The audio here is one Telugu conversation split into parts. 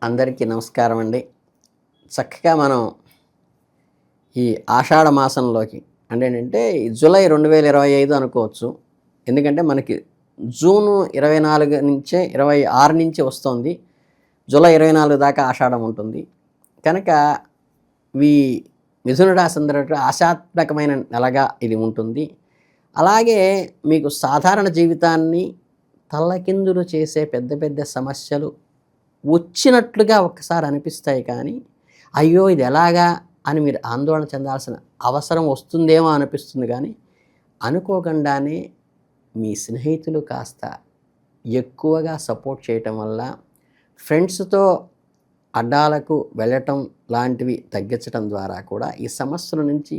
అందరికీ నమస్కారం అండి. చక్కగా మనం ఈ ఆషాఢ మాసంలోకి అంటే ఏంటంటే ఈ జూలై 2025 అనుకోవచ్చు. ఎందుకంటే మనకి జూను 24 నుంచే 26 నుంచి వస్తోంది. జూలై 24 దాకా ఆషాఢం ఉంటుంది. కనుక ఈ మిథున రాశి అందరికి ఆశాత్మకమైన నెలగా ఇది ఉంటుంది. అలాగే మీకు సాధారణ జీవితాన్ని తల్లకిందులు చేసే పెద్ద పెద్ద సమస్యలు వచ్చినట్లుగా ఒక్కసారి అనిపిస్తాయి కానీ, అయ్యో! ఇది ఎలాగా అని మీరు ఆందోళన చెందాల్సిన అవసరం వస్తుందేమో అనిపిస్తుంది కానీ, అనుకోకుండానే మీ స్నేహితులు కాస్త ఎక్కువగా సపోర్ట్ చేయటం వల్ల, ఫ్రెండ్స్‌తో అడ్డాలకు వెళ్ళటం లాంటివి తగ్గించడం ద్వారా కూడా ఈ సమస్యల నుంచి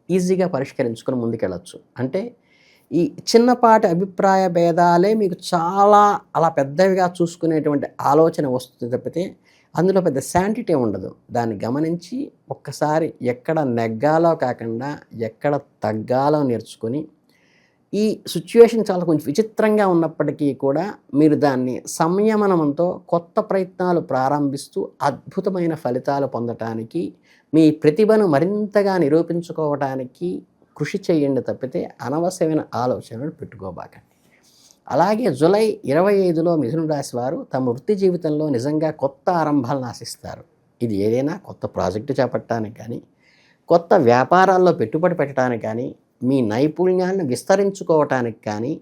ఈజీగా పరిష్కరించుకొని ముందుకెళ్ళొచ్చు. అంటే ఈ చిన్నపాటి అభిప్రాయ భేదాలే మీకు చాలా అలా పెద్దవిగా చూసుకునేటువంటి ఆలోచన వస్తుంది తప్పితే, అందులో పెద్ద శాంటిటీ ఉండదు. దాన్ని గమనించి ఒక్కసారి ఎక్కడ నెగ్గాలో కాకుండా ఎక్కడ తగ్గాలో నేర్చుకొని, ఈ సిట్యుయేషన్ చాలా కొంచెం విచిత్రంగా ఉన్నప్పటికీ కూడా మీరు దాన్ని సంయమనంతో కొత్త ప్రయత్నాలు ప్రారంభిస్తూ అద్భుతమైన ఫలితాలు పొందటానికి, మీ ప్రతిభను మరింతగా నిరూపించుకోవటానికి కృషి చేయండి తప్పితే అనవసరమైన ఆలోచనలు పెట్టుకోబాకండి. అలాగే జూలై 25లో మిథున రాశి వారు తమ వృత్తి జీవితంలో నిజంగా కొత్త ఆరంభాలను ఆశిస్తారు. ఇది ఏదైనా కొత్త ప్రాజెక్టు చేపట్టడానికి కానీ, కొత్త వ్యాపారాల్లో పెట్టుబడి పెట్టడానికి కానీ, మీ నైపుణ్యాన్ని విస్తరించుకోవటానికి కానీ,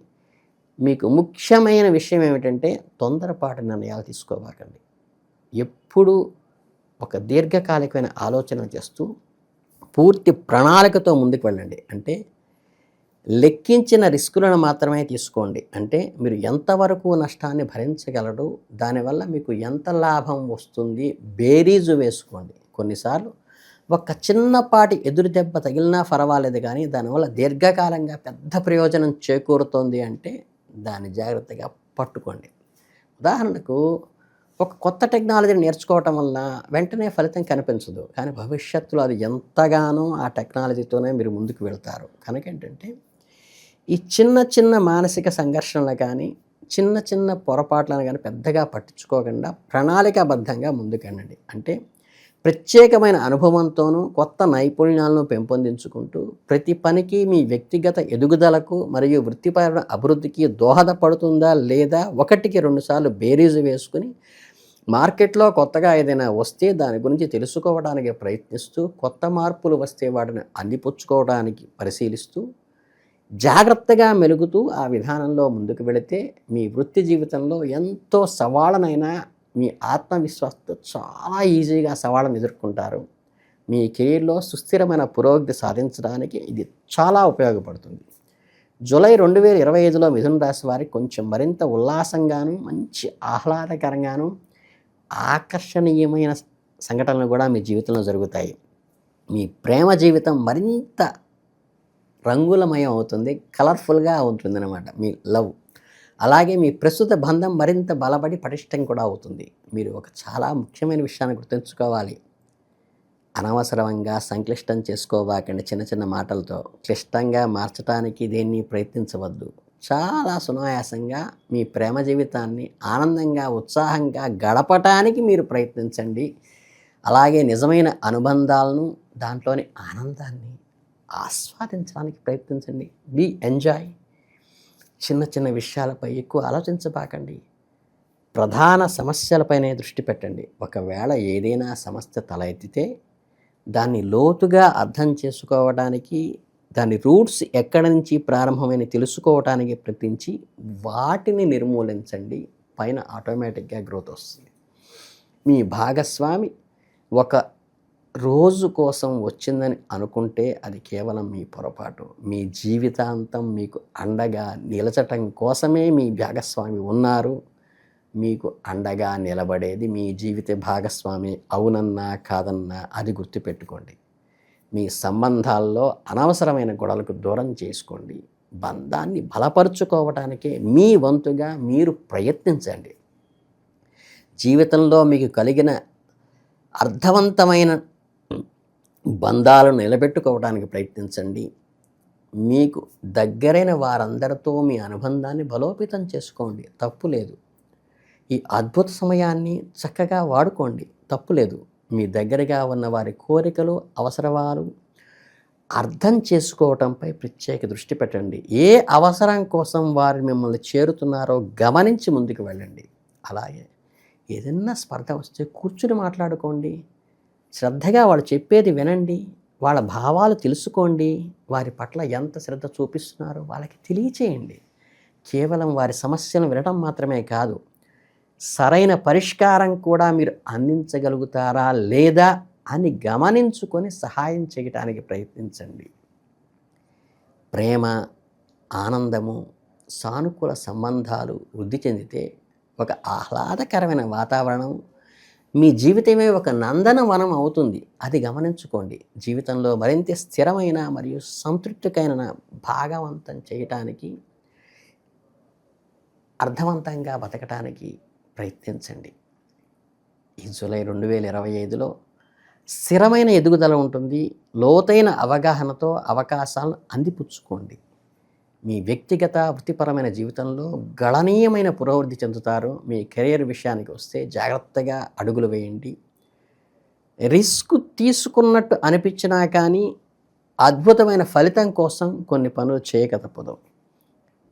మీకు ముఖ్యమైన విషయం ఏమిటంటే తొందరపాటు నిర్ణయాలు తీసుకోబాకండి. ఎప్పుడూ ఒక దీర్ఘకాలికమైన ఆలోచన చేస్తూ పూర్తి ప్రణాళికతో ముందుకు వెళ్ళండి. అంటే లెక్కించిన రిస్కులను మాత్రమే తీసుకోండి. అంటే మీరు ఎంతవరకు నష్టాన్ని భరించగలరు, దానివల్ల మీకు ఎంత లాభం వస్తుంది బేరీజు వేసుకోండి. కొన్నిసార్లు ఒక చిన్నపాటి ఎదురు దెబ్బ తగిలినా పర్వాలేదు కానీ, దానివల్ల దీర్ఘకాలంగా పెద్ద ప్రయోజనం చేకూరుతోంది అంటే దాన్ని జాగ్రత్తగా పట్టుకోండి. ఉదాహరణకు ఒక కొత్త టెక్నాలజీని నేర్చుకోవటం వల్ల వెంటనే ఫలితం కనిపించదు. కానీ భవిష్యత్తులో అది ఎంతగానో ఆ టెక్నాలజీతోనే మీరు ముందుకు వెళ్తారు. కనుక ఏంటంటే ఈ చిన్న చిన్న మానసిక సంఘర్షణలు కానీ, చిన్న చిన్న పొరపాట్లను కానీ పెద్దగా పట్టించుకోకుండా ప్రణాళికాబద్ధంగా ముందుకెళ్ళండి. అంటే ప్రత్యేకమైన అనుభవంతోనూ కొత్త నైపుణ్యాలను పెంపొందించుకుంటూ ప్రతి పనికి మీ వ్యక్తిగత ఎదుగుదలకు మరియు వృత్తిపరమైన అభివృద్ధికి దోహదపడుతుందా లేదా 1కి 2 సార్లు బేరీజు వేసుకుని, మార్కెట్లో కొత్తగా ఏదైనా వస్తే దాని గురించి తెలుసుకోవడానికి ప్రయత్నిస్తూ, కొత్త మార్పులు వస్తే వాటిని అందిపుచ్చుకోవడానికి పరిశీలిస్తూ, జాగ్రత్తగా మెలుగుతూ ఆ విధానంలో ముందుకు వెళితే మీ వృత్తి జీవితంలో ఎంతో సవాళ్ళనైనా మీ ఆత్మవిశ్వాసంతో చాలా ఈజీగా సవాళ్ళను ఎదుర్కొంటారు. మీ కెరీర్లో సుస్థిరమైన పురోగతి సాధించడానికి ఇది చాలా ఉపయోగపడుతుంది. జూలై 2025లో మిథున రాశి వారికి కొంచెం మరింత ఉల్లాసంగాను, మంచి ఆహ్లాదకరంగాను, ఆకర్షణీయమైన సంఘటనలు కూడా మీ జీవితంలో జరుగుతాయి. మీ ప్రేమ జీవితం మరింత రంగులమయం అవుతుంది, కలర్ఫుల్గా ఉంటుందన్నమాట మీ లవ్. అలాగే మీ ప్రస్తుత బంధం మరింత బలపడి పటిష్టం కూడా అవుతుంది. మీరు ఒక చాలా ముఖ్యమైన విషయాన్ని గుర్తుంచుకోవాలి. అనవసరంగా సంక్లిష్టం చేసుకోవాకండి. చిన్న చిన్న మాటలతో క్లిష్టంగా మార్చడానికి దేన్ని ప్రయత్నించవద్దు. చాలా సునాయాసంగా మీ ప్రేమ జీవితాన్ని ఆనందంగా, ఉత్సాహంగా గడపటానికి మీరు ప్రయత్నించండి. అలాగే నిజమైన అనుబంధాలను, దాంట్లోని ఆనందాన్ని ఆస్వాదించడానికి ప్రయత్నించండి. ఎంజాయ్. చిన్న చిన్న విషయాలపై ఎక్కువ ఆలోచించబాకండి. ప్రధాన సమస్యలపైనే దృష్టి పెట్టండి. ఒకవేళ ఏదైనా సమస్య తల ఎత్తితే దాన్ని లోతుగా అర్థం చేసుకోవడానికి, దాని రూట్స్ ఎక్కడి నుంచి ప్రారంభమైన తెలుసుకోవటానికి ప్రయత్నించి వాటిని నిర్మూలించండి. పైన ఆటోమేటిక్గా గ్రోత్ వస్తుంది. మీ భాగస్వామి ఒక రోజు కోసం వచ్చిందని అనుకుంటే అది కేవలం మీ పొరపాటు. మీ జీవితాంతం మీకు అండగా నిలచటం కోసమే మీ భాగస్వామి ఉన్నారు. మీకు అండగా నిలబడేది మీ జీవిత భాగస్వామి అవునన్నా కాదన్నా అది గుర్తుపెట్టుకోండి. మీ సంబంధాల్లో అనవసరమైన గొడవలకు దూరం చేసుకోండి. బంధాన్ని బలపరుచుకోవటానికే మీ వంతుగా మీరు ప్రయత్నించండి. జీవితంలో మీకు కలిగిన అర్థవంతమైన బంధాలను నిలబెట్టుకోవడానికి ప్రయత్నించండి. మీకు దగ్గరైన వారందరితో మీ అనుబంధాన్ని బలోపేతం చేసుకోండి. తప్పు లేదు. ఈ అద్భుత సమయాన్ని చక్కగా వాడుకోండి, తప్పులేదు. మీ దగ్గరగా ఉన్న వారి కోరికలు, అవసరాలు అర్థం చేసుకోవటంపై ప్రత్యేక దృష్టి పెట్టండి. ఏ అవసరం కోసం వారు మిమ్మల్ని చేరుతున్నారో గమనించి ముందుకు వెళ్ళండి. అలాగే ఏదైనా స్పర్ధ వస్తే కూర్చుని మాట్లాడుకోండి. శ్రద్ధగా వాళ్ళు చెప్పేది వినండి. వాళ్ళ భావాలు తెలుసుకోండి. వారి పట్ల ఎంత శ్రద్ధ చూపిస్తున్నారో వాళ్ళకి తెలియచేయండి. కేవలం వారి సమస్యను వినడం మాత్రమే కాదు, సరైన పరిష్కారం కూడా మీరు అందించగలుగుతారా లేదా అని గమనించుకొని సహాయం చేయటానికి ప్రయత్నించండి. ప్రేమ, ఆనందము, సానుకూల సంబంధాలు వృద్ధి చెందితే ఒక ఆహ్లాదకరమైన వాతావరణం, మీ జీవితమే ఒక నందనవనం అవుతుంది. అది గమనించుకోండి. జీవితంలో మరింత స్థిరమైన మరియు సంతృప్తికైన భాగవంతం చేయటానికి, అర్థవంతంగా బతకటానికి ప్రయత్నించండి. ఈ జూలై 2025లో స్థిరమైన ఎదుగుదల ఉంటుంది. లోతైన అవగాహనతో అవకాశాలను అందిపుచ్చుకోండి. మీ వ్యక్తిగత వృత్తిపరమైన జీవితంలో గణనీయమైన పురోభివృద్ధి చెందుతారు. మీ కెరీర్ విషయానికి వస్తే జాగ్రత్తగా అడుగులు వేయండి. రిస్క్ తీసుకున్నట్టు అనిపించినా కానీ అద్భుతమైన ఫలితం కోసం కొన్ని పనులు చేయక తప్పదు.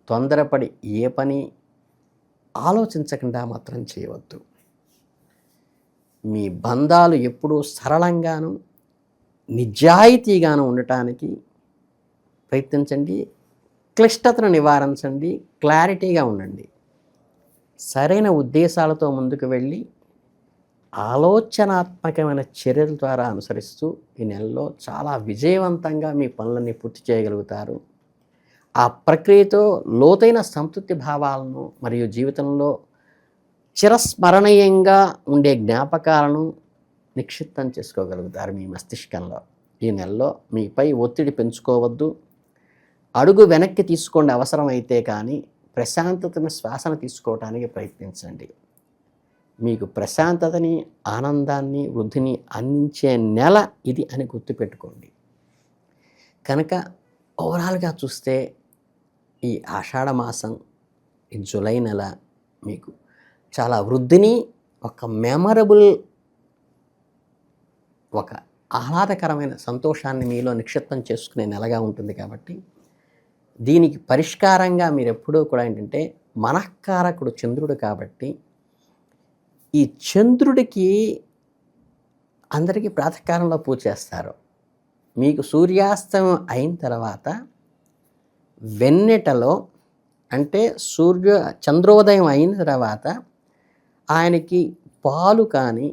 తొందరపడి ఏ పని ఆలోచించకుండా మాత్రం చేయవద్దు. మీ బంధాలు ఎప్పుడూ సరళంగాను నిజాయితీగాను ఉండటానికి ప్రయత్నించండి. క్లిష్టతను నివారించండి. క్లారిటీగా ఉండండి. సరైన ఉద్దేశాలతో ముందుకు వెళ్ళి ఆలోచనాత్మకమైన చర్యల ద్వారా అనుసరిస్తూ ఈ నెలలో చాలా విజయవంతంగా మీ పనులన్నీ పూర్తి చేయగలుగుతారు. ఆ ప్రక్రియతో లోతైన సంతృప్తి భావాలను మరియు జీవితంలో చిరస్మరణీయంగా ఉండే జ్ఞాపకాలను నిక్షిప్తం చేసుకోగలుగుతారు మీ మస్తిష్కంలో. ఈ నెలలో మీపై ఒత్తిడి పెంచుకోవద్దు. అడుగు వెనక్కి తీసుకోండి అవసరమైతే, కానీ ప్రశాంతతను శ్వాసన తీసుకోవడానికి ప్రయత్నించండి. మీకు ప్రశాంతతని, ఆనందాన్ని, వృద్ధిని అందించే నెల ఇది అని గుర్తుపెట్టుకోండి. కనుక ఓవరాల్గా చూస్తే ఈ ఆషాఢ మాసం, ఈ జూలై నెల మీకు చాలా వృద్ధిని, ఒక మెమరబుల్, ఒక ఆహ్లాదకరమైన సంతోషాన్ని మీలో నిక్షిప్తం చేసుకునే నెలగా ఉంటుంది. కాబట్టి దీనికి పరిష్కారంగా మీరు ఎప్పుడూ కూడా ఏంటంటే, మనఃకారకుడు చంద్రుడు కాబట్టి ఈ చంద్రుడికి అందరికీ ప్రాతకాలంలో పూజ చేస్తారు. మీకు సూర్యాస్తమయం అయిన తర్వాత వెన్నెటలో, అంటే చంద్రోదయం అయిన తర్వాత ఆయనకి పాలు కానీ,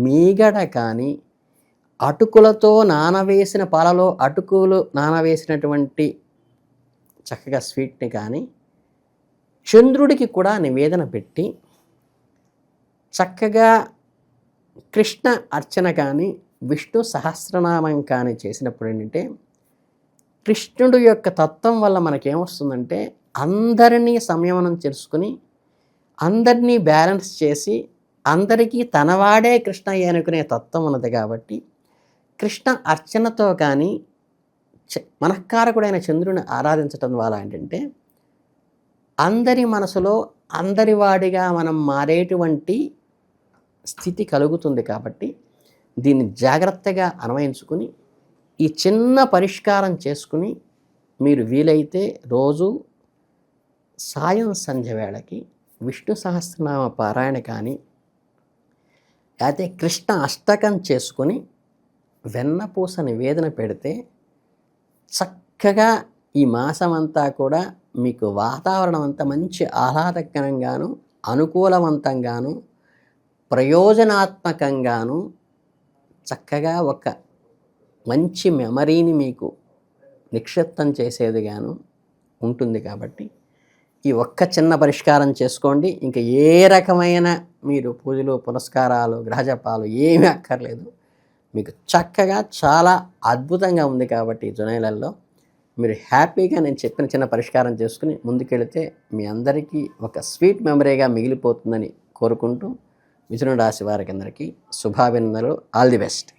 మీగడ కానీ, అటుకులతో నానవేసిన పాలలో అటుకులు నానవేసినటువంటి చక్కగా స్వీట్ని కానీ చంద్రుడికి కూడా నివేదన పెట్టి చక్కగా కృష్ణ అర్చన కానీ, విష్ణు సహస్రనామం కానీ చేసినప్పుడు ఏంటంటే, కృష్ణుడు యొక్క తత్వం వల్ల మనకేమొస్తుందంటే, అందరినీ సంయమనం చేసుకుని, అందరినీ బ్యాలెన్స్ చేసి, అందరికీ తనవాడే కృష్ణయ్య అనుకునే తత్వం ఉన్నది. కాబట్టి కృష్ణ అర్చనతో కానీ మనఃకారకుడైన చంద్రుని ఆరాధించటం వల్ల ఏంటంటే, అందరి మనసులో అందరివాడిగా మనం మారేటువంటి స్థితి కలుగుతుంది. కాబట్టి దీన్ని జాగ్రత్తగా అన్వయించుకుని, ఈ చిన్న పరిష్కారం చేసుకుని, మీరు వీలైతే రోజు సాయం సంధ్య వేళకి విష్ణు సహస్రనామ పారాయణ కానీ, అయితే కృష్ణ అష్టకం చేసుకుని వెన్నపూస నివేదన పెడితే చక్కగా ఈ మాసమంతా కూడా మీకు వాతావరణం అంతా మంచి ఆహ్లాదకరంగాను, అనుకూలవంతంగాను, ప్రయోజనాత్మకంగాను, చక్కగా ఒక మంచి మెమరీని మీకు నిక్షిప్తం చేసేదిగాను ఉంటుంది. కాబట్టి ఈ ఒక్క చిన్న పరిష్కారం చేసుకోండి. ఇంకా ఏ రకమైన మీరు పూజలు, పునస్కారాలు, గ్రహజపాలు ఏమీ అక్కర్లేదు. మీకు చక్కగా చాలా అద్భుతంగా ఉంది. కాబట్టి జూలై నెలలో మీరు హ్యాపీగా నేను చెప్పిన చిన్న పరిష్కారం చేసుకుని ముందుకెళితే మీ అందరికీ ఒక స్వీట్ మెమరీగా మిగిలిపోతుందని కోరుకుంటూ, మిథున రాశి వారికి అందరికీ శుభాభినందనలు. All the best.